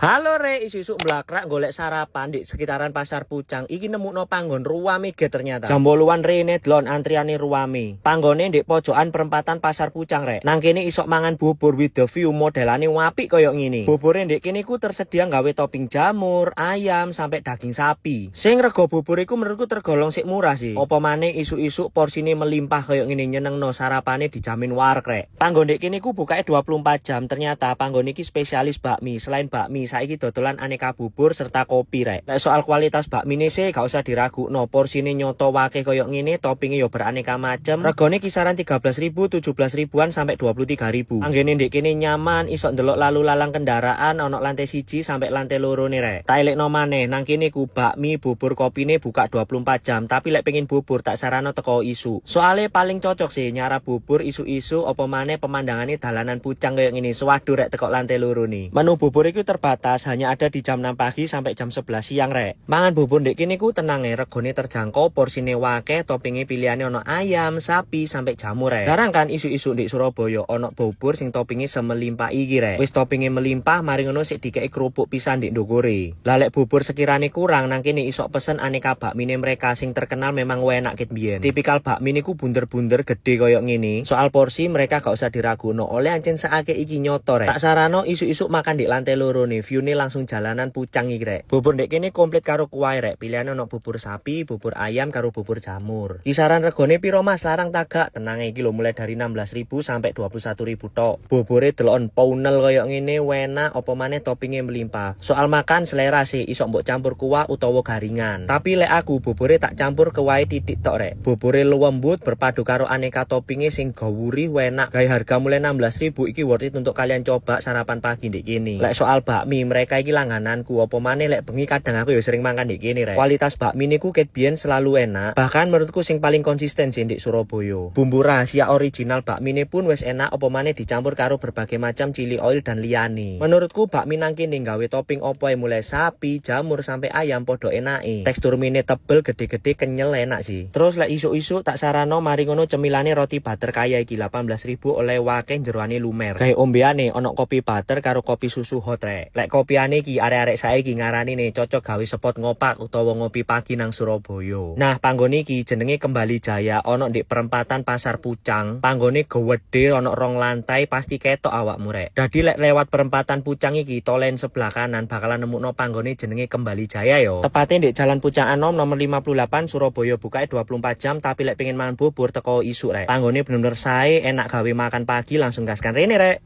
Halo re, isu-isu mlakrak golek sarapan di sekitaran Pasar Pucang. Iki nemukno panggon ruame ge ternyata. Jam 8-an rene delon antriane ruame. Panggone ndek pojokan perempatan Pasar Pucang rek. Nang kene isok mangan bubur with the view, modelane apik koyo ngene. Bubure ndek kene ku tersedia gawe topping jamur, ayam sampai daging sapi. Sing rego bubur iku menurutku tergolong sik murah sih. Apa maneh isu-isu porsine melimpah koyo ngene, nyenengno sarapane dijamin wareg rek. Panggon ndek kene ku bukake 24 jam. Ternyata panggon iki spesialis bakmi. Selain bakmi saiki dodolan aneka bubur serta kopi rek. Nek soal kualitas bakmine sih gak usah diragukno, porsine nyoto wake koyo ngene, toppinge yo beraneka macem. Regane kisaran 13.000, 17.000-an sampai 23.000. Anggene ndek kene nyaman, iso ndelok lalu lalang kendaraan, ono lantai 1 sampai lantai 2 nih rek. Tak elekno maneh, nang kene ku bakmi, bubur, kopine buka 24 jam, tapi lek pengen bubur tak sarano teko isu. Soale paling cocok sih nyarap bubur isu-isu, apa maneh pemandangane dalanan Pucang koyo ngene. Sewaduh rek teko lantai 2 nih. Menu bubur iku terbatas, hanya ada di jam 6 pagi sampai jam 11 siang rek. Mangan bubur ndek kene ku tenang regone terjangkau, porsine wake, toppinge pilihane ono ayam, sapi sampai jamur rek. Jarang kan isu-isu ndek Surabaya ono bubur sing toppinge semelimpah iki rek. Wis toppinge melimpah, mari ngono sik dikeki kerupuk pisan ndek ndogore. Lah lek bubur sekirane kurang, nang kene isok pesen aneka bakmine mereka sing terkenal memang enak ket biyen. Tipikal bakmine ku bunder-bunder gede koyo ngene. Soal porsi mereka gak usah diraguno, oleh ancen saake iki nyoto rek. Tak sarano isu-isu makan di lantai 2 nih, view nih langsung jalanan Pucang iki rek. Bubur ndek kene komplit karo kuah rek. Pilihane ono bubur sapi, bubur ayam karo bubur jamur. Kisaran regone piro Mas? Larang tagak. Tenang iki lho, mulai dari 16.000 sampai 21.000 tok. Bubure delon pounel koyo ngene, enak apa maneh toppinge melimpah. Soal makan selera sih, iso mbok campur kuah utawa garingan. Tapi lek aku bubure tak campur kuahe titik tok rek. Bubure lembut berpadu karo aneka toppinge sing gawuri enak. Gawe harga mulai 16.000 iki worth it untuk kalian coba sarapan pagi ndek kene. Lek soal bakmi mereka iki langgananku, apa maneh lek bengi kadang aku ya sering makan ndek kene rek. Kualitas bakmi niku ket biyen selalu enak. Bahkan menurutku sing paling konsisten sih ndek Surabaya. Bumbu rahasia original bakmine pun wis enak, apa maneh dicampur karo berbagai macam chili oil dan liyane. Menurutku bakmi nang kene gawe topping opo mulai sapi, jamur sampai ayam podo enake. Tekstur mine tebel, gede-gede, kenyal, enak sih. Terus lek isu-isu tak sarano mari ngono cemilane roti butter kaya iki 18.000 oleh wake jeroane lumer. Gawe ombeane ono kopi butter karo kopi susu hot rek. Lek kopiane iki arek-arek saiki ngarani nih cocok gawe spot ngopak utawa ngopi pagi nang Surabaya. Nah, panggone iki jenenge Kembali Jaya, ono di perempatan Pasar Pucang. Panggone gede, ono 2 lantai, pasti ketok awakmu rek. Dadi lek lewat perempatan Pucang iki tolen sebelah kanan bakalan nemukno panggone jenenge Kembali Jaya yo. Tepatnya di Jalan Pucang Anom nomor 58 Surabaya, bukae 24 jam, tapi lek pengen mangan bubur teko isuk rek. Panggone bener-bener sae, enak gawe makan pagi, langsung gaskan rene rek.